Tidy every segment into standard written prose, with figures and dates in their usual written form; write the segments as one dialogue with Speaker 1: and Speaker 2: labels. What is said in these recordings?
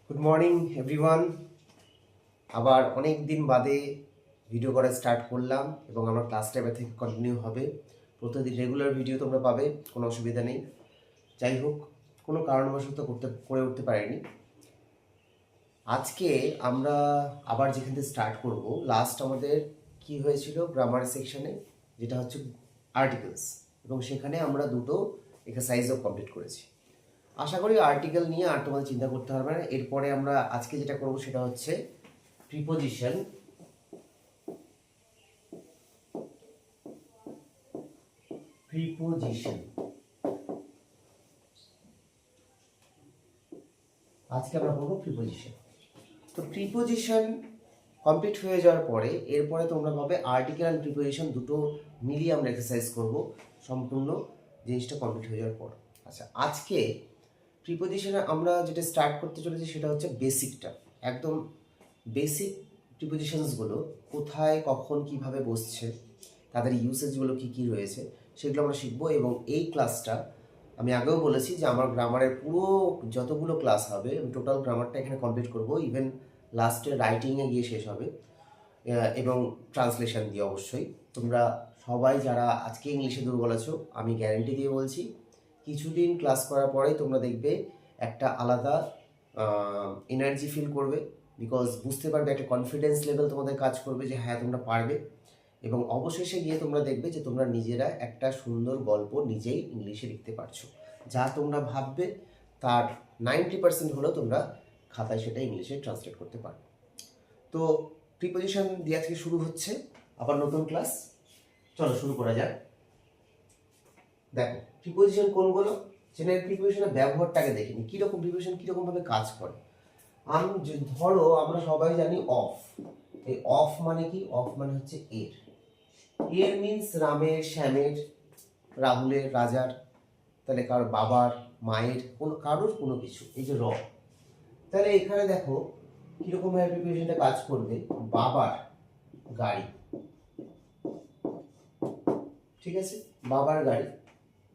Speaker 1: Good morning everyone. আবার অনেক দিন বাদে ভিডিও করা স্টার্ট করলাম এবং আমার ক্লাসটা এবার থেকে কন্টিনিউ হবে। প্রতিদিন রেগুলার ভিডিও তোমরা পাবে, কোনো অসুবিধা নেই। যাই হোক, কোনো কারণবশত করে উঠতে পারিনি। আজকে আমরা আবার যেখান থেকে স্টার্ট করব, লাস্ট আমাদের কি হয়েছিল গ্রামার সেকশনে, যেটা হচ্ছে আর্টিকেলস, এবং সেখানে আমরা দুটো এক্সারসাইজও কমপ্লিট করেছি। আশা করি আর্টিকেল নিয়ে আর তোমাদের চিন্তা করতে হবে না। এরপরে আমরা আজকে যেটা করব সেটা হচ্ছে প্রিপোজিশন। আজকে আমরা করবো প্রিপোজিশন। তো প্রিপোজিশন কমপ্লিট হয়ে যাওয়ার পরে এরপরে তোমরা পাবে আর্টিকেল অ্যান্ড প্রিপোজিশন, দুটো মিলিয়ে আমরা এক্সারসাইজ করব সম্পূর্ণ জিনিসটা কমপ্লিট হয়ে যাওয়ার পর। আচ্ছা, আজকে প্রিপোজিশনে আমরা যেটা স্টার্ট করতে চলেছি সেটা হচ্ছে বেসিকটা, একদম বেসিক প্রিপোজিশনসগুলো কোথায় কখন কিভাবে বসছে, তাদের ইউসেজগুলো কী কী রয়েছে সেগুলো আমরা শিখবো। এবং এই ক্লাসটা আমি আগেও বলেছি যে আমার গ্রামারের পুরো যতগুলো ক্লাস হবে আমি টোটাল গ্রামারটা এখানে কমপ্লিট করব, ইভেন লাস্টে রাইটিংয়ে গিয়ে শেষ হবে, এবং ট্রান্সলেশন দিয়ে। অবশ্যই তোমরা সবাই যারা আজকে ইংলিশে দুর্বল আছো, আমি গ্যারেন্টি দিয়ে বলছি কিছুদিন ক্লাস করার পরেই তোমরা দেখবে একটা আলাদা এনার্জি ফিল করবে, বিকজ বুঝতে পারবে, একটা কনফিডেন্স লেভেল তোমাদের কাজ করবে যে হ্যাঁ তোমরা পারবে। এবং অবশেষে গিয়ে তোমরা দেখবে যে তোমরা নিজেরা একটা সুন্দর গল্প নিজেই ইংলিশে লিখতে পারছো, যা তোমরা ভাববে তার 90% হলেও তোমরা খাতায় সেটা ইংলিশে ট্রান্সলেট করতে পারবে। তো প্রিপোজিশন দিয়ে আজকে শুরু হচ্ছে আবার নতুন ক্লাস। চলো শুরু করা যাক। দেখো প্রিপোজিশন কোনগুলো, জেনারেল প্রিপোজিশনের ব্যবহারটাকে দেখিনি, কীরকম প্রিপোজিশন কীরকমভাবে কাজ করে। ধরো আমরা সবাই জানি অফ। এই অফ মানে কি? অফ মানে হচ্ছে এর। এর মিন্স রামের, শ্যামের, রাহুলের, রাজার, তাহলে কারোর বাবার, মায়ের, কোনো কারোর কোনো কিছু। এই যে র, তাহলে এখানে দেখো কিরকম ভাবে প্রিপোজিশনটা কাজ করবে। বাবার গাড়ি, ঠিক আছে, বাবার গাড়ি।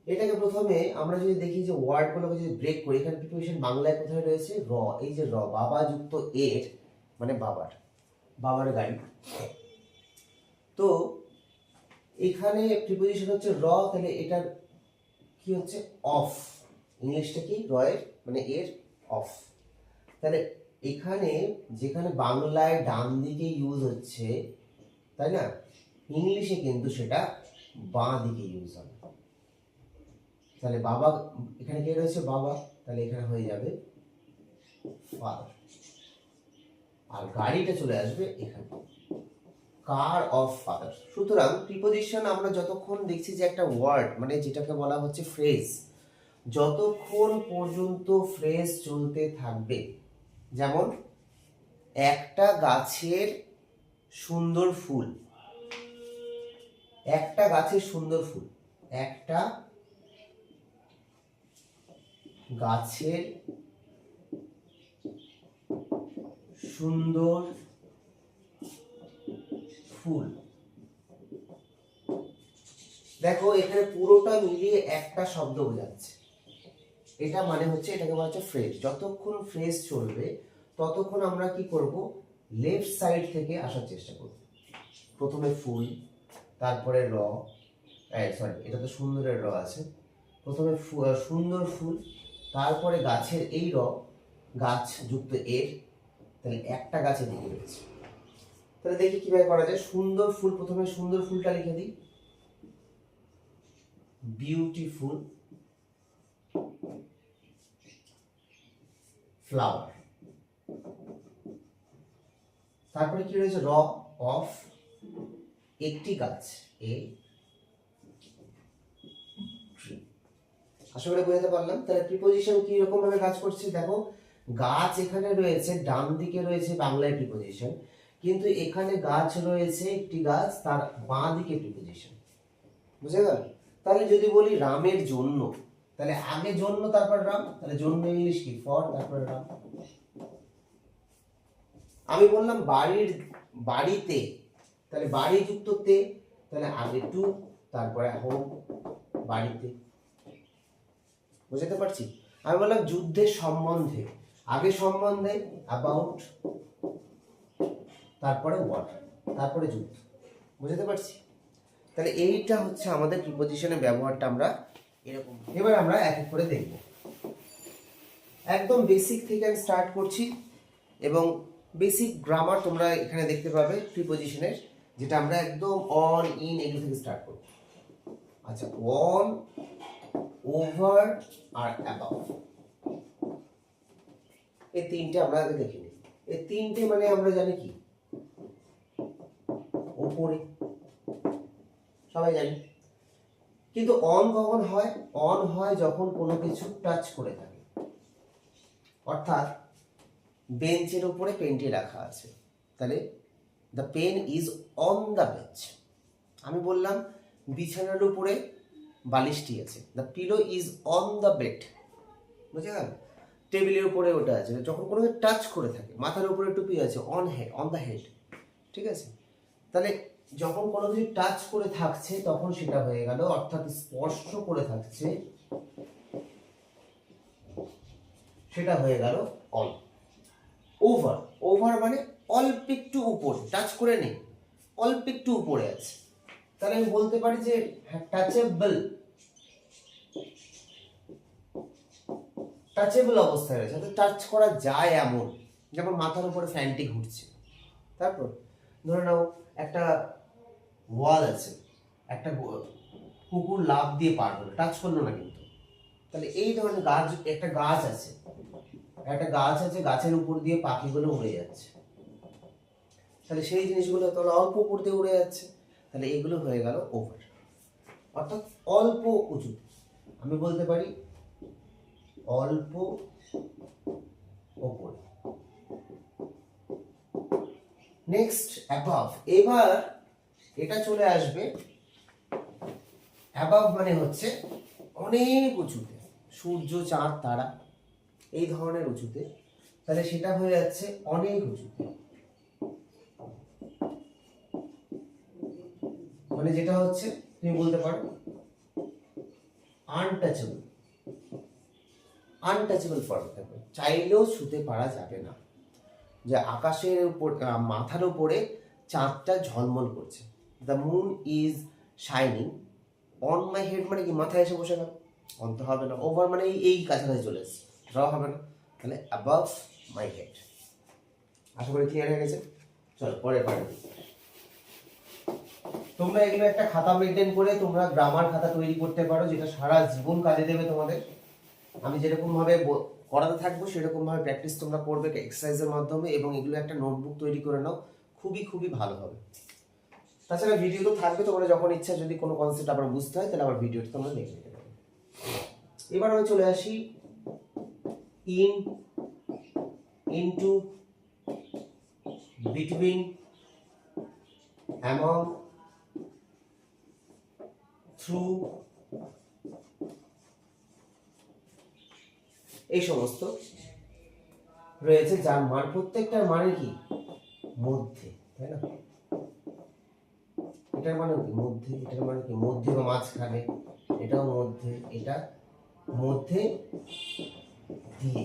Speaker 1: এটাকে প্রথমে আমরা যদি দেখি যে ওয়ার্ডগুলোকে যদি ব্রেক করি, এখানে প্রিপোজিশন বাংলায় কোথায় রয়েছে? র। এই যে র, বাবা যুক্ত এর মানে বাবার, বাবার গাড়ি। তো এখানে প্রিপোজিশন হচ্ছে র, তাহলে এটার কি হচ্ছে? অফ। ইংলিশটা কি? র এর মানে এর অফ। তাহলে এখানে যেখানে বাংলায় ডান দিকে ইউজ হচ্ছে, তাই না, ইংলিশে কিন্তু সেটা বাঁ দিকে ইউজ হবে। তাহলে বাবা, এখানে কে রয়েছে? বাবা, তাহলে এখানে হয়ে যাবে ফাদার, আর গাড়িটা চলে আসবে এখানে, কার অফ ফাদার। সুতরাং প্রিপোজিশন আমরা যতক্ষণ দেখছি যে একটা ওয়ার্ড মানে যেটাকে বলা হচ্ছে ফ্রেজ, যতক্ষণ পর্যন্ত ফ্রেজ চলতে থাকবে, যেমন একটা গাছের সুন্দর ফুল, একটা গাছের সুন্দর ফুল, একটা গাছের সুন্দর ফুল। দেখো এখানে পুরোটা মিলিয়ে একটা শব্দ বোঝাচ্ছে, এটা মানে হচ্ছে, এটাকে বলা হচ্ছে ফ্রেজ। যতক্ষণ ফ্রেজ চলবে ততক্ষণ আমরা কি করব? লেফট সাইড থেকে আসার চেষ্টা করব। প্রথমে ফুল, তারপরে র, সরি এটা তো সুন্দরের র আছে, প্রথমে সুন্দর ফুল, তারপরে গাছের এই র, গাছ যুক্ত এর, তাহলে একটা গাছের দিকে রয়েছে। তাহলে দেখি কিভাবে করা যায়। সুন্দর ফুল, প্রথমে সুন্দর ফুলটা লিখে দিই, বিউটিফুল ফ্লাওয়ার। তারপরে কি রয়েছে? র অফ একটি গাছ, এ ট্রি। আশা করি বোঝাতে পারলাম। তাহলে প্রিপোজিশন কি রকম ভাবে কাজ করছে দেখো, গাছ এখানে রয়েছে, ডান দিকে রয়েছে বাংলায় প্রিপোজিশন, কিন্তু এখানে গাছ রয়েছে একটি গাছ, তার বাঁ দিকে প্রিপোজিশন। বুঝে গেল? তাহলে যদি বলি রামের জন্য, তাহলে আগে জন্য তারপর রাম, তাহলে জন্য ইংলিশ কি? ফর, তারপরে রাম। আমি বললাম বাড়ির, বাড়িতে, তাহলে বাড়ি যুক্ত তে, তাহলে আগে টু, তারপরে হোম, বাড়িতে। বুঝতে পারছি? আমি বললাম যুদ্ধের সম্বন্ধে, আগে সম্বন্ধে অ্যাবাউট, তারপরে ওয়ার, তারপরে যুদ্ধ। বুঝতে পারছি? তাহলে এইটা হচ্ছে আমাদের প্রিপোজিশনের ব্যবহারটা আমরা এরকম। এবার আমরা এক এক করে দেখব। একদম বেসিক থেকে আমি স্টার্ট করছি এবং বেসিক গ্রামার তোমরা এখানে দেখতে পাবে প্রিপোজিশনের, যেটা আমরা একদম অন, ইন এগুলো থেকে স্টার্ট করব। আচ্ছা, অন, ওভার আর অ্যাবাভ, এই তিনটে আমরা আগে দেখে নিই। এই তিনটে মানে আমরা জানি কি, ওপরে, সবাই জানি। কিন্তু অন কখন হয়? অন হয় যখন কোনো কিছু টাচ করে থাকে, অর্থাৎ বেঞ্চের উপরে পেনটি রাখা আছে, তাহলে the pen is on the bench. আমি বললাম বিছানার উপরে বালিশটি আছে, the pillow is on the bed. বুঝে গেল? টেবিলের উপরে ওটা আছে, যখন কোনো টাচ করে থাকে। মাথার উপরে টুপি আছে, অন দ্য হেড। ঠিক আছে? তাহলে যখন কোনো কিছু টাচ করে থাকছে তখন সেটা হয়ে গেল, অর্থাৎ স্পর্শ করে থাকছে, সেটা হয়ে গেল অন। ওভার, ওভার মানে অল্প একটু উপরে, টাচ করে নেই, অল্প একটু উপরে আছে। তাহলে আমি বলতে পারি যে টাচেবল, টাচেবল অবস্থায় রয়েছে, অর্থাৎ টাচ করা যায় এমন। যেমন মাথার উপরে ফ্যানটি ঘুরছে। তারপর ধরে নাও একটা ওয়াল আছে, একটা কুকুর লাফ দিয়ে পার হলো, টাচ করলো না কিন্তু। তাহলে এই ধরনের গাছ, একটা গাছ আছে, গাছের উপর দিয়ে পাখিগুলো উড়ে যাচ্ছে, তাহলে সেই জিনিসগুলো তাহলে অল্প উপর দিয়ে উড়ে যাচ্ছে, তাহলে এগুলো হয়ে গেল ওভার, অর্থাৎ অল্প উঁচু। আমি বলতে পারি অল্প ওপরে। Next above. এবার এটা চলে আসবে, অ্যাবাভ মানে হচ্ছে অনেক উঁচুতে, সূর্য, চাঁদ, তারা এই ধরনের উঁচুতে, তাহলে সেটা হয়ে যাচ্ছে অনেক উঁচুতে। মানে যেটা হচ্ছে তুমি বলতে পারো আনটাচেবল, আনটাচেবল ফর্ম থাকবে, চাইলেও ছুতে পারা যাবে না। যে আকাশের উপর, মাথার উপরে চাঁদটা ঝলমল করছে, the moon is shining on my head, মানে কি মাথায় এসে বসে গেল, অন্ত হবে না। ওভার মানে এই কাছাকাছি চলে এসছে, ড্র হবে না। তাহলে অ্যাবাভ মাই হেড। আশা করি ক্লিয়ার হয়ে গেছে। চলো পরের পার্ট। তোমরা এগুলো একটা খাতা মেনটেন করে তোমরা গ্রামার খাতা তৈরি করতে পারো, যেটা সারা জীবন কাজে দেবে তোমাদের। আমি যেরকম ভাবে করাতে থাকবো সেরকম ভাবে প্র্যাকটিস তোমরা করবে এক্সারসাইজের মাধ্যমে, এবং এগুলো একটা নোটবুক তৈরি করে নাও, খুবই খুবই ভালো হবে। তাছাড়া ভিডিও তো থাকবে, তোমরা যখন ইচ্ছা যদি কোনো কনসেপ্ট আবার বুঝতে হয় তাহলে আবার ভিডিওটা তোমরা দেখে নিতে পারো। এবার আমি চলে আসি in, into, between, among, through, এই সমস্ত রয়েছে, যার মান প্রত্যেকটার মানে কি মধ্যে, তাই না? এটার মানে কি মধ্যে, এটার মানে কি মধ্যে বা মাঝখানে, এটাও মধ্যে, এটা মধ্যে দিয়ে,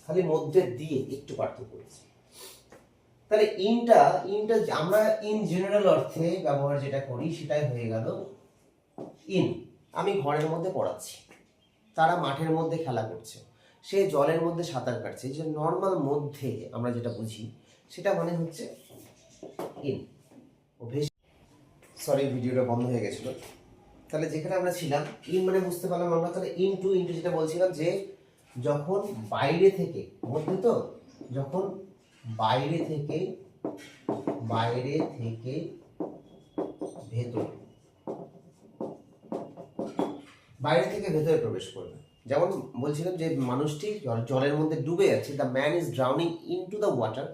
Speaker 1: খালি মধ্যে দিয়ে একটু পার্থক্য করেছে। তাহলে ইনটা আমরা ইন জেনারেল অর্থে ব্যবহার যেটা করি সেটাই হয়ে গেল ইন। আমি ঘরের মধ্যে পড়াচ্ছি, তারা মাঠের মধ্যে খেলা করছে, সে জলের মধ্যে সাঁতার কাটছে, যে নর্মাল মধ্যে আমরা যেটা বুঝি সেটা মানে হচ্ছে ইন। সরি, ভিডিওটা বন্ধ হয়ে গেছিল। তাহলে যেখানে আমরা ছিলাম, ইন মানে বুঝতে পারলাম আমরা। তাহলে ইনটু যেটা বলছিলাম, যে যখন বাইরে থেকে, মধ্যে তো, যখন বাইরে থেকে ভেতরে প্রবেশ করবে। যেমন বলছিলাম যে মানুষটি জলের মধ্যে ডুবে যাচ্ছে, the man is drowning into the water.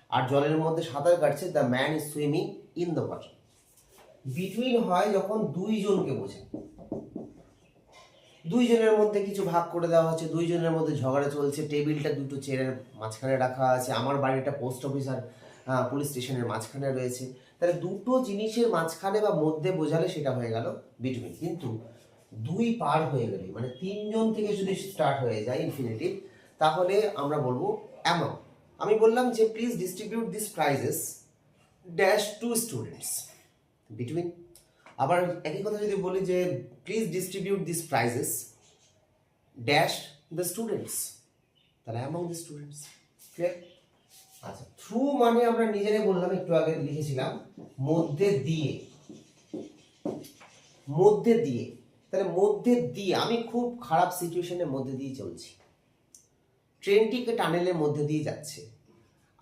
Speaker 1: আর জলের মধ্যে সাঁতার কাটছে, the man is swimming in the water. Between হয় যখন দুইজনকে বোঝায়, দুইজনের মধ্যে কিছু ভাগ করে দেওয়া হচ্ছে, দুইজনের মধ্যে ঝগড়া চলছে, টেবিলটা দুটো চেয়ারের মাঝখানে রাখা আছে, আমার বাড়িটা পোস্ট অফিস আর পুলিশ স্টেশনের মাঝখানে রয়েছে। তাহলে দুটো জিনিসের মাঝখানে বা মধ্যে বোঝালে সেটা হয়ে গেল বিটুইন। কিন্তু দুই পার হয়ে গেলে, মানে তিনজন থেকে যদি স্টার্ট হয়ে যায় ইনফিনিটিভ, তাহলে আমরা বলবো অ্যামাউন্ট। আমি বললাম যে please distribute this prizes dash to students between, আবার একই কথা যদি বলি যে please distribute this prizes dash the students, তাহলে অ্যামাং দ্য স্টুডেন্টস। ক্লিয়ার? আচ্ছা, থ্রু মানে আমরা নিজেরাই বললাম, একটু আগে লিখেছিলাম মধ্যে দিয়ে, মধ্যে দিয়ে। তাহলে মধ্যে দিয়ে আমি খুব খারাপ সিচুয়েশনের মধ্যে দিয়ে চলছি, ট্রেনটিকে টানেলের মধ্যে দিয়ে যাচ্ছে,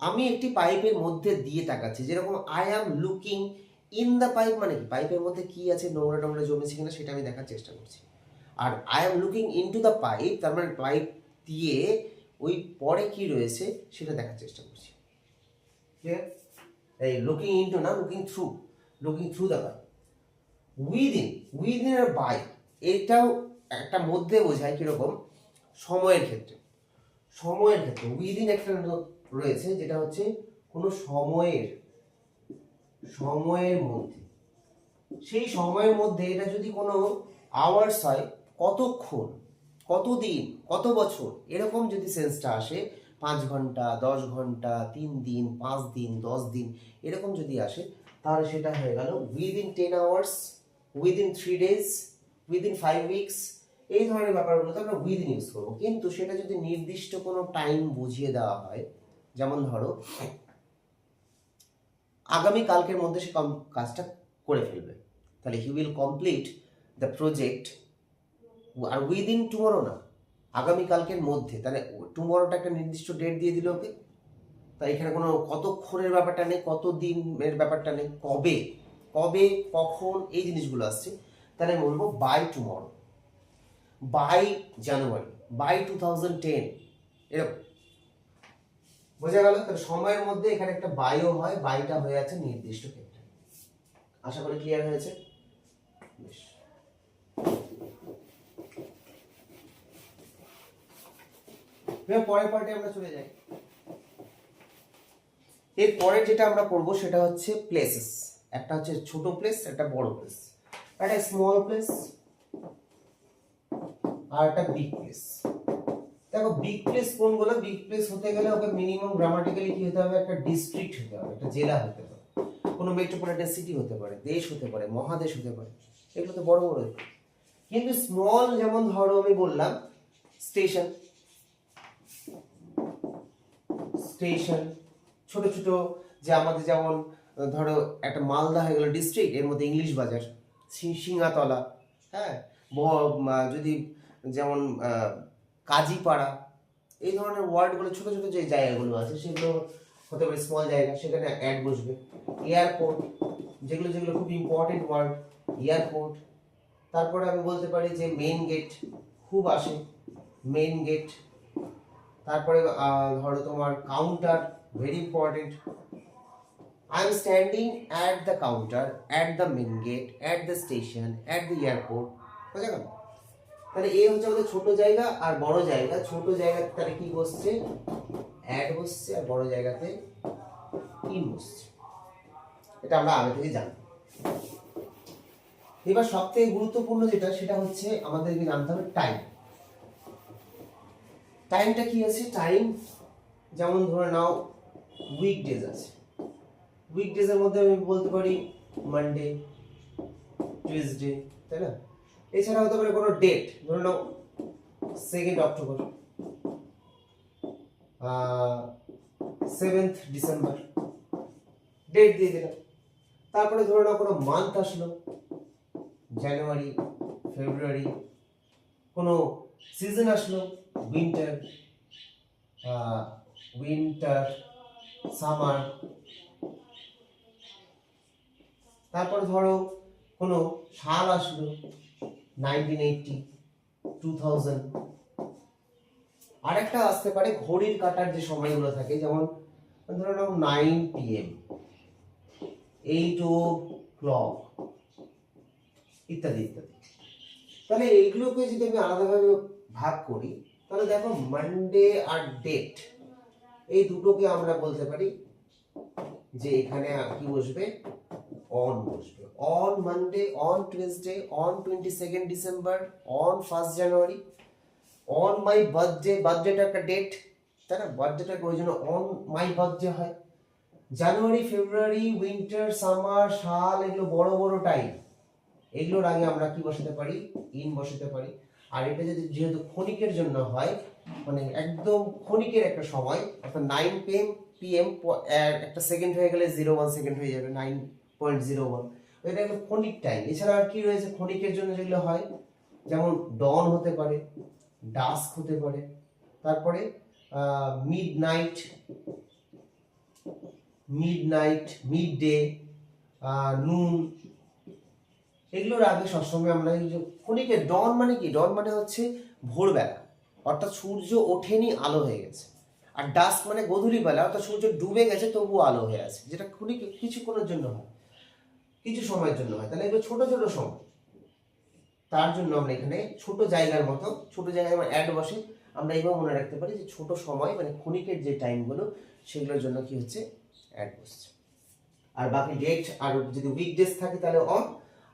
Speaker 1: আমি একটি পাইপের মধ্যে দিয়ে তাকাচ্ছি, যেরকম I am looking in the pipe, মানে কি পাইপের মধ্যে কি আছে, নোংরা টোংরা জমেছে কিনা সেটা আমি দেখার চেষ্টা করছি। আর I am looking into the pipe, তার মানে পাইপ দিয়ে ওই পরে কি রয়েছে সেটা দেখার চেষ্টা করছি। ক্লিয়ার? এই লুকিং ইনটু না, looking through, looking through the pipe. Within, within আর বাই, এটাও একটা মধ্যে বোঝায় কিরকম, সময়ের ক্ষেত্রে, সময়ের ক্ষেত্রে উইদিন একটা রয়েছে যেটা হচ্ছে কোনো সময়ের, সময়ের মধ্যে, সেই সময়ের মধ্যে এটা যদি কোনো আওয়ার্স হয়, কতক্ষণ, কতদিন, কত বছর, এরকম যদি সেন্সটা আসে, 5 ঘন্টা, 10 ঘন্টা, 3 দিন, 5 দিন, 10 দিন, এরকম যদি আসে, তাহলে সেটা হয়ে গেল within 10 hours, within 3 days, within 5 weeks, এই ধরনের ব্যাপারগুলোতে আমরা উইদিন ইউজ করবো। কিন্তু সেটা যদি নির্দিষ্ট কোনো টাইম বুঝিয়ে দেওয়া হয়, যেমন ধরো আগামী কালকের মধ্যে সে কাজটা করে ফেলবে, তাহলে he will complete the project, আর উইদিন টুমরো না, আগামীকালকের মধ্যে, তাহলে টুমরোটা একটা নির্দিষ্ট ডেট দিয়ে দিল ওকে, তাই এখানে কোনো কতক্ষণের ব্যাপারটা নেই, কত দিনের ব্যাপারটা নেই, কবে, কবে, কখন, এই জিনিসগুলো আসছে। তাহলে আমি বলবো by tomorrow, by January, by 2010, এরকম। বোঝা গেল? তাহলে সময়ের মধ্যে এখানে একটা বাইও হয়, বাইটা হয়ে আছে নির্দিষ্ট ক্ষেত্রে। আশা করি ক্লিয়ার হয়েছে। বেশ, পরের পার্টে আমরা চলে যাই। এর পরে যেটা আমরা করব সেটা হচ্ছে প্লেসেস। একটা হচ্ছে ছোট প্লেস, একটা বড় প্লেস, একটা স্মল প্লেস আর একটা বিগ প্লেস। দেখো বিগ প্লেস কোনগুলো, বিগ প্লেস হতে গেলে ওকে মিনিমাম গ্রামাটিক্যালি কি হতে হবে, একটা ডিস্ট্রিক্ট হতে হবে, একটা জেলা হতে হবে, কোনো মেট্রোপলিটন সিটি হতে পারে, দেশ হতে পারে, মহাদেশ হতে পারে, এগুলো তো বড় বড়। কিন্তু স্মল, যেমন ধরো আমি বললাম স্টেশন, স্টেশন, ছোট ছোট যে আমাদের যেমন ধরো একটা মালদা হয়ে গেল ডিস্ট্রিক্ট, এর মধ্যে ইংলিশ বাজার, সিঙ্গাতলা, হ্যাঁ, যদি যেমন কাজীপাড়া, এই ধরনের ওয়ার্ডগুলো, ছোট ছোট যে জায়গাগুলো আছে সেগুলো হতে পারে স্মল জায়গা, সেখানে অ্যাড বসবে। এয়ারপোর্ট, যেগুলো যেগুলো খুব ইম্পর্টেন্ট ওয়ার্ড, এয়ারপোর্ট। তারপরে আমি বলতে পারি যে মেইন গেট, খুব আসে মেইন গেট। তারপরে ধরো তোমার counter, very important, I am standing at the counter, at the main gate, at the station, at the airport. বুঝা গেল? তাহলে এই হচ্ছে আমাদের ছোট জায়গা আর বড় জায়গা। ছোট জায়গাতে তাহলে কি বসছে, অ্যাড বসছে, আর বড় জায়গাতে ইন বসছে। এটা আমরা আগে থেকে জানি। এবার সব থেকে গুরুত্বপূর্ণ যেটা, সেটা হচ্ছে আমাদেরকে জানতে হবে টাইম। টাইমটা কি আছে, টাইম যেমন ধরে নাও উইকডেজ আছে, উইকডেজের মধ্যে আমি বলতে পারি মানডে, টিউসডে, তাই না? এছাড়া হতে পারে কোনো ডেট, ধরে নাও 2 অক্টোবর, 7 ডিসেম্বর, ডেট দিয়ে দিলাম। তারপরে ধরে নাও কোনো মান্থ আসলো, জানুয়ারি, ফেব্রুয়ারি, কোনো সিজন আসলো, উইন্টার, উইন্টার, সামার। তারপরে ধরো কোনো সাল আসলো, 1980, 2000। আরেকটা আসতে পারে ঘড়ির কাটার যে সময়গুলো থাকে, যেমন ধরো নাও 9 PM, 8 o'clock, ইত্যাদি ইত্যাদি। তাহলে এইগুলোকে যদি আমি আলাদাভাবে ভাগ করি, তাহলে দেখো মানডে আর ডেট, এই দুটোকে আমরা বলতে পারি যে এখানে কি বসবে, অন বসবে। On Monday, on Tuesday, on 22 December, on 1 January. On my birthday, বার্থডেটা একটা ডেট, তাই না? বার্থডেটা ওই জন্য অন মাই বার্থডে হয়। জানুয়ারি, ফেব্রুয়ারি, উইন্টার, সামার, সাল, এগুলো বড় বড় টাইম, এগুলোর আগে আমরা কি বসাতে পারি? ইন বসাতে পারি। আর এটা যদি যেহেতু ক্ষণিকের জন্য হয়, মানে একদম ক্ষণিকের একটা সময়, অর্থাৎ 9 PM, একটা সেকেন্ড হয়ে গেলে 01 সেকেন্ড হয়ে যাবে, 9.01, এটা একটা ক্ষণিক টাইম। এছাড়া আর কি রয়েছে ক্ষণিকের জন্য যেগুলো হয়, যেমন ডন হতে পারে, ডাস্ক হতে পারে, তারপরে মিডনাইট, মিড ডে, নুন, এগুলোর আগে সবসময় আমরা এই যে ক্ষণিকের ডন মানে কি? ডন মানে হচ্ছে ভোরবেলা, অর্থাৎ সূর্য ওঠেনি, আলো হয়ে গেছে। আর ডাস্ক মানে গধূলি বেলা, অর্থাৎ সূর্য ডুবে গেছে তবুও আলো হয়ে আছে, যেটা ক্ষণিক কিছুক্ষণের জন্য হয়, কিছু সময়ের জন্য হয়। তাহলে এগুলো ছোট ছোট সময়, তার জন্য আমরা এখানে ছোট জায়গার মতো, ছোট জায়গায় আমার অ্যাড বসে, আমরা এইভাবে মনে রাখতে পারি যে ছোট সময় মানে ক্ষণিকের যে টাইমগুলো, সেগুলোর জন্য কি হচ্ছে? অ্যাড বসছে। আর বাকি ডেট আর যদি উইকডেজ থাকে তাহলে অন,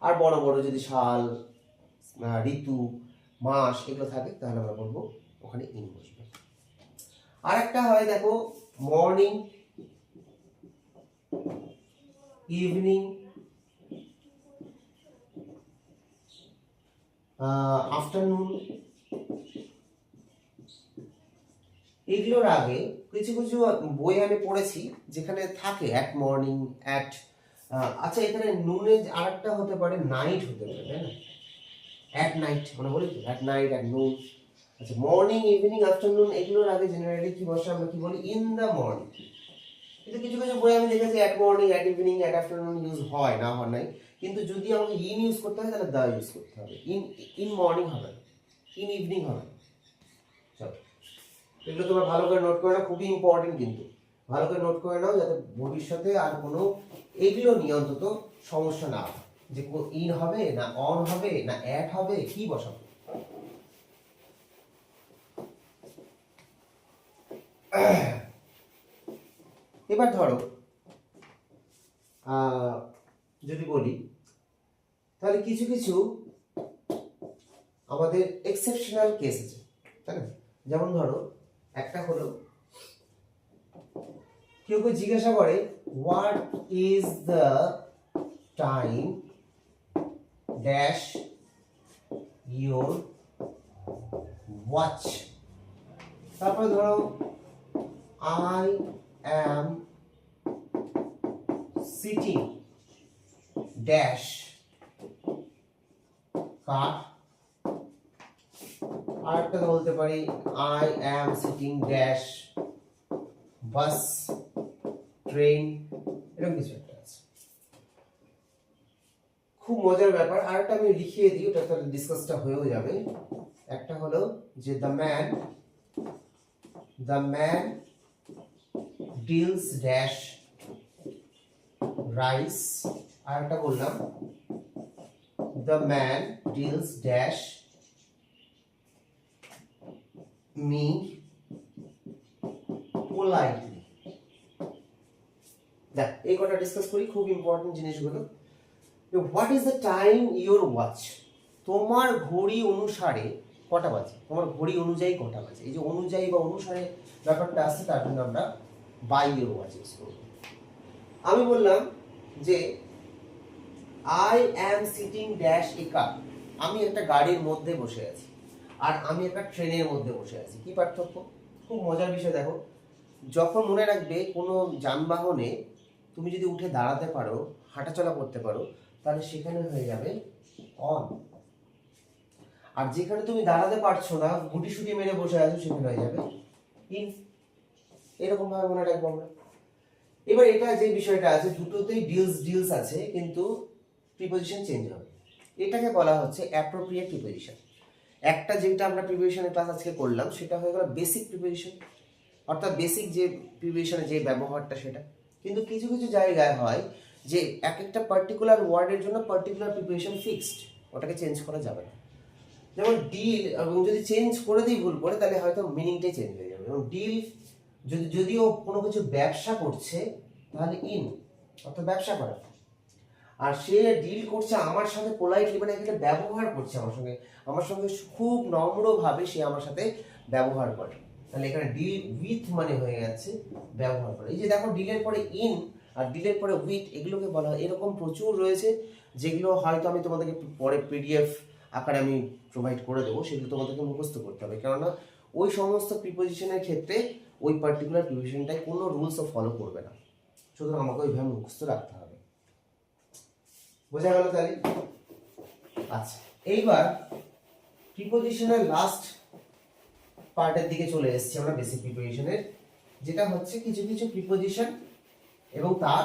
Speaker 1: আর বড় বড় যদি সাল, ঋতু, মাস এগুলো থাকে তাহলে আমরা বলবো ওখানে ইন বসবে। আর একটা হয় দেখো, মর্নিং, ইভিনিং, আফটারনুন, এগুলোর আগে কিছু কিছু বই আমি পড়েছি যেখানে থাকে অ্যাট মর্নিং, অ্যাট, আচ্ছা এখানে নুনে আরেকটা হতে পারে, নাইট হতে পারে, তাই না? অ্যাট নাইট মানে বলি তো, অ্যাট নাইট, অ্যাট নুন। আচ্ছা মর্নিং, ইভিনিং, আফটারনুন এগুলোর আগে জেনারেলি কি বসে? আমরা কি বলি? In the morning. কিন্তু কিছু কিছু বই আমি দেখেছি at morning, at evening, at afternoon use হয়, না হয় নাই। কিন্তু যদি আমাকে ইন ইউজ করতে হয় তাহলে দা ইউজ করতে হবে। ইন মর্নিং হবে না, ইন ইভিনিং হবে না। চলো, এগুলো তোমরা ভালো করে নোট করে নাও, খুবই ইম্পর্টেন্ট, কিন্তু ভালো করে নোট করে নাও যাতে ভবিষ্যতে আর কোনো এগুলো নিয়ে অন্তত সমস্যা না হয়, যে ইন হবে না অন হবে না অ্যাট হবে, কি বসাবো। এবার ধরো যদি বলি, তাহলে কিছু কিছু আমাদের এক্সেপশনাল কেস আছে, তাই না? যেমন ধরো একটা হলো, কেউ কেউ জিজ্ঞাসা করে what is the time dash your watch. তারপরে ধরো I am sitting dash car. আরেকটা বলতে পারি I am sitting dash bus, train, এরকম কিছু একটা আছে। খুব মজার ব্যাপার। আরেকটা আমি লিখিয়ে দিই, ওটা তাহলে ডিসকাসটা হয়েও যাবে। একটা হলো যে the man deals dash rice. আর একটা বললাম the man deals dash me politely. দেখ এই কটা ডিসকাস করি, খুব ইম্পর্টেন্ট জিনিসগুলো। What is the time your watch? তোমার ঘড়ি অনুসারে কটা বাজে, তোমার ঘড়ি অনুযায়ী কটা বাজে। এই যে অনুযায়ী বা অনুসারে ব্যাপারটা আসছে, তার জন্য আমরা বাই ইয়োর ওয়াচ ইউজ করব। আমি বললাম যে I am sitting dash a car, আমি একটা গাড়ির মধ্যে বসে আছি, আর আমি একটা ট্রেনের মধ্যে বসে আছি। কি পার্থক্য? খুব মজার বিষয়। দেখো, যখন মনে রাখবে কোনো যানবাহনে তুমি যদি উঠে দাঁড়াতে পারো, হাঁটাচলা করতে পারো, তাহলে সেখানে হয়ে যাবে অন। আর যেখানে তুমি দাঁড়াতে পারছো না, গুটিসুটি মেরে বসে আছো, সেখানে হয়ে যাবে ইন। এরকম ভাবে মনে রাখবো আমরা। এবার এটা যে বিষয়টা আছে, দুটোতেই ডিলস আছে, কিন্তু প্রিপোজিশন চেঞ্জ হবে। এটাকে বলা হচ্ছে অ্যাপ্রোপ্রিয়েট প্রিপোজিশন। একটা যেটা আমরা প্রিপোজিশনের ক্লাস আজকে করলাম, সেটা হয়ে গেল বেসিক প্রিপোজিশন, অর্থাৎ বেসিক যে প্রিপোজিশনের যে ব্যবহারটা সেটা। কিন্তু কিছু কিছু জায়গায় হয় যে এক একটা পার্টিকুলার ওয়ার্ডের জন্য পার্টিকুলার প্রিপোজিশন ফিক্সড, ওটাকে চেঞ্জ করা যাবে না। যেমন ডিল, এবং যদি চেঞ্জ করে দিই ভুল করে, তাহলে হয়তো মিনিংটাই চেঞ্জ হয়ে যাবে। এবং ডিল যদিও কোনো কিছু ব্যবসা করছে, তাহলে ইন, অর্থাৎ ব্যবসা করা। আর সে ডিল করছে আমার সাথে পোলাইটলি, মানে এখানে ব্যবহার করছে আমার সঙ্গে খুব নম্রভাবে সে আমার সাথে ব্যবহার করে। তাহলে এখানে ডিল উইথ মানে হয়ে যাচ্ছে ব্যবহার করে। এই যে দেখো ডিলের পরে ইন আর ডিলের পরে উইথ, এগুলোকে বলা হয়, এরকম প্রচুর রয়েছে যেগুলো হয়তো আমি তোমাদেরকে পরে পিডিএফ আকারে আমি প্রোভাইড করে দেবো, সেগুলো তোমাদেরকে মুখস্থ করতে হবে, কেননা ওই সমস্ত প্রিপোজিশনের ক্ষেত্রে ওই পার্টিকুলার প্রিপোজিশনটায় কোনো রুলসও ফলো করবে না, সুতরাং আমাকে ওইভাবে মুখস্থ রাখতে হবে। বোঝা গেল তাহলে? আচ্ছা, এইবার প্রিপোজিশনের লাস্ট পার্টের দিকে চলে এসেছি আমরা বেসিক প্রিপোজিশনের, যেটা হচ্ছে কিছু কিছু প্রিপোজিশন এবং তার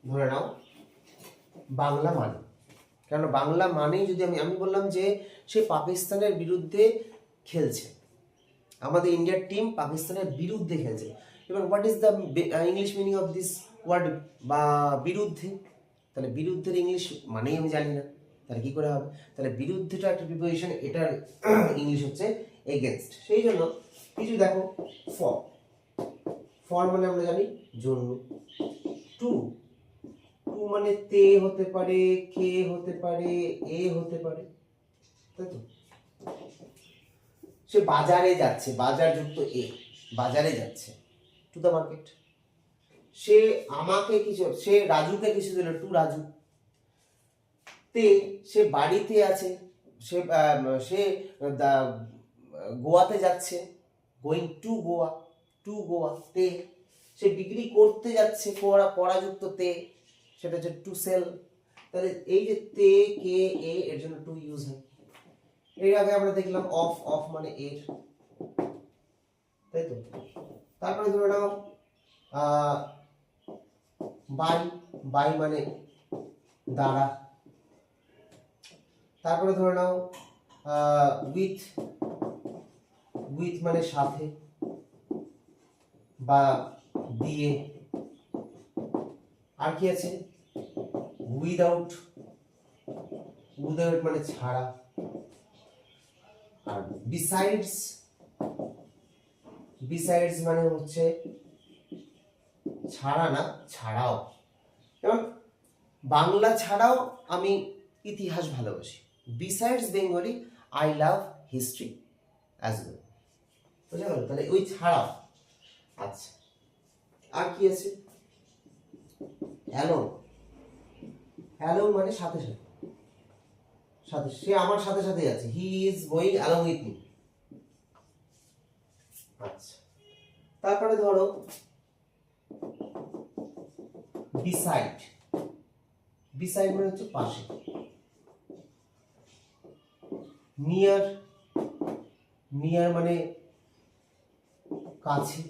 Speaker 1: ধরে নাও বাংলা মানে। কারণ বাংলা মানেই যদি আমি বললাম যে সে পাকিস্তানের বিরুদ্ধে খেলছে, আমাদের ইন্ডিয়ার টিম পাকিস্তানের বিরুদ্ধে খেলছে, এবার what is the English meaning of this word বা বিরুদ্ধে? তাহলে বিরুদ্ধের ইংলিশ মানেই আমি জানি না, তাহলে কি করে হবে? তাহলে বিরুদ্ধেটা একটা প্রিপোজিশন, এটার ইংলিশ হচ্ছে এগেনস্ট। সেই জন্য কিছু দেখো, ফর মানে আমরা জানি জন্য, টু মানে তে হতে পারে, কে হতে পারে, এ হতে পারে, তাই তো? সে বাজারে যাচ্ছে, বাজার যুক্ত এ, বাজারে যাচ্ছে, টু দ্য মার্কেট। সে আমাকে কিছু, সে রাজুকে কিছু দিল, টু রাজু। তে সে বাড়িতে আছে, সে গোয়াতে যাচ্ছে, going to Goa, to Goa. তে সে ডিগ্রি করতে যাচ্ছে, পড়াযুক্ত তে, সেটা হচ্ছে টু সেল। তাহলে এই যে তে, কে, এ, এর জন্য টু ইউজ হয়। এর আগে আমরা দেখলাম অফ মানে এর, তাই তো? তারপরে ধরে নাও বাই মানে দ্বারা। তারপরে ধরে নাও উইথ মানে সাথে বা দিয়ে। আর কি আছে? উইদাউট মানে ছাড়া। আর বিসাইডস মানে হচ্ছে ছাড়া না, ছাড়াও। যেমন বাংলা ছাড়াও আমি ইতিহাস ভালোবাসি, besides Bengali I love history as well. বুঝা গেল? তাহলে ওই ছাড়াও। আচ্ছা, আর কি আছে? অ্যালোং মানে সাথে সাথে, সে আমার সাথে সাথে আছে, he is going along with me. আচ্ছা, তারপরে ধরো বিসাইড মানে হচ্ছে পাশে। নিয়ার মানে কাছে,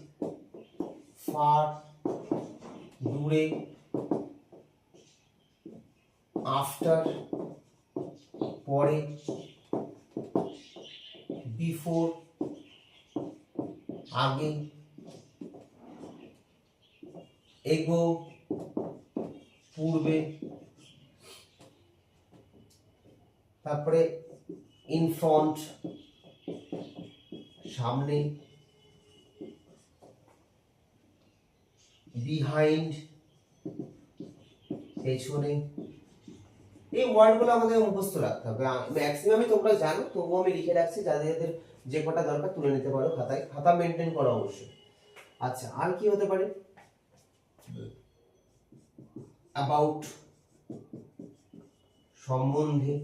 Speaker 1: ফার দূরে, আফটার পরে, বিফোর আগে, এগো পূর্বে, তারপরে ইন ফ্রন্ট সামনে, বিহাইন্ড পেছনে। এই ওয়ার্ডগুলো আমাদের মুখস্থ রাখতে হবে, ম্যাক্সিমামই তোমরা জানো, তবুও আমি লিখে রাখছি, যাদের যে কটা দরকার তুলে নিতে পারো খাতায়, খাতা মেনটেন করো অবশ্যই। আচ্ছা, আর কি হতে পারে? অ্যাবাউট সম্বন্ধে,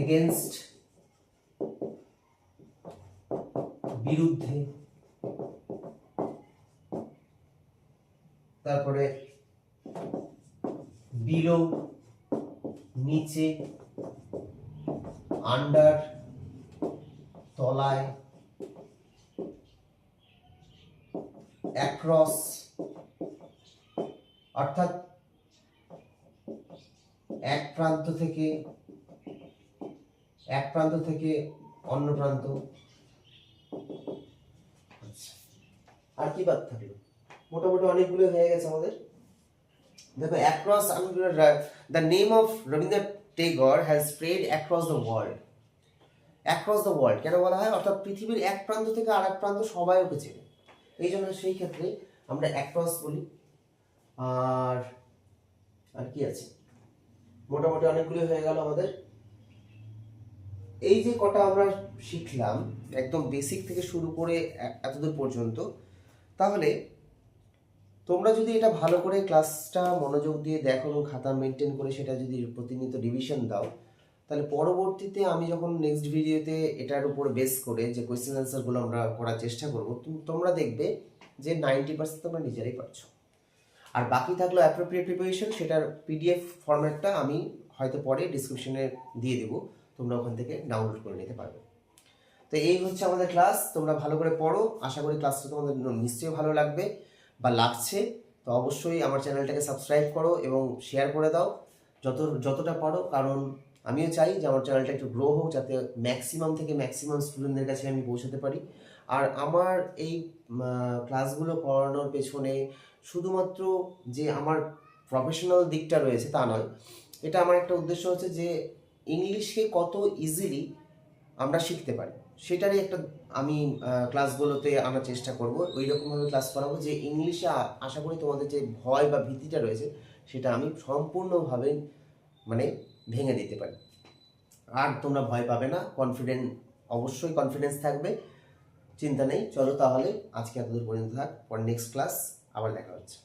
Speaker 1: এগেনস্ট বিরুদ্ধে, তারপরে বিলো নিচে, আন্ডার তলায়, অ্যাক্রস অর্থাৎ এক প্রান্ত থেকে অন্য প্রান্ত। আর কি বাদ থাকলো? মোটামুটি অনেকগুলো হয়ে গেছে আমাদের। দেখো, across, the name of Rabindranath Tagore has spread across the world. Across the world কেন বলা হয়? অর্থাৎ পৃথিবীর এক প্রান্ত থেকে আরেক প্রান্ত সবাই ওকে চেনে, এই জন্য সেই ক্ষেত্রে আমরা অ্যাক্রস বলি। আর আর কি আছে, মোটামুটি অনেকগুলো হয়ে গেল আমাদের। এই যে কটা আমরা শিখলাম একদম বেসিক থেকে শুরু করে এতদূর পর্যন্ত, তাহলে তোমরা যদি এটা ভালো করে ক্লাসটা মনোযোগ দিয়ে দেখো এবং খাতা মেনটেন করে সেটা যদি প্রতিনিয়ত রিভিশন দাও, তাহলে পরবর্তীতে আমি যখন নেক্সট ভিডিওতে এটার উপর বেস করে যে কোয়েশ্চেন অ্যান্সারগুলো আমরা করার চেষ্টা করবো, তোমরা দেখবে যে 90% তোমরা নিজেরাই পারছো। আর বাকি থাকলো অ্যাপ্রোপ্রিয়েট প্রিপারেশন, সেটার পিডিএফ ফরম্যাটটা আমি হয়তো পরে ডিসক্রিপশনে দিয়ে দেবো, তোমরা ওখান থেকে ডাউনলোড করে নিতে পারবে। তো এই হচ্ছে আমাদের ক্লাস, তোমরা ভালো করে পড়ো। আশা করি ক্লাসটা তোমাদের নিশ্চয়ই ভালো লাগবে বা লাগছে। তো অবশ্যই আমার চ্যানেলটাকে সাবস্ক্রাইব করো এবং শেয়ার করে দাও যতটা পারো, কারণ আমিও চাই যে আমার চ্যানেলটা একটু গ্রো হোক, যাতে ম্যাক্সিমাম থেকে ম্যাক্সিমাম স্টুডেন্টদের কাছে আমি পৌঁছাতে পারি। আর আমার এই ক্লাসগুলো করানোর পেছনে শুধুমাত্র যে আমার প্রফেশনাল দিকটা রয়েছে তা নয়, এটা আমার একটা উদ্দেশ্য হচ্ছে যে ইংলিশকে কত ইজিলি আমরা শিখতে পারি, সেটারই একটা আমি ক্লাসগুলোতে আনার চেষ্টা করব। ওই রকমভাবে ক্লাস করাবো যে ইংলিশে আশা করি তোমাদের যে ভয় বা ভীতিটা রয়েছে সেটা আমি সম্পূর্ণভাবে মানে ভেঙে দিতে পারি। আর তোমরা ভয় পাবে না, অবশ্যই কনফিডেন্স থাকবে, চিন্তা নেই। চলো তাহলে আজকে এতদূর পর্যন্ত থাক, পরে নেক্সট ক্লাস আবার দেখা হচ্ছে।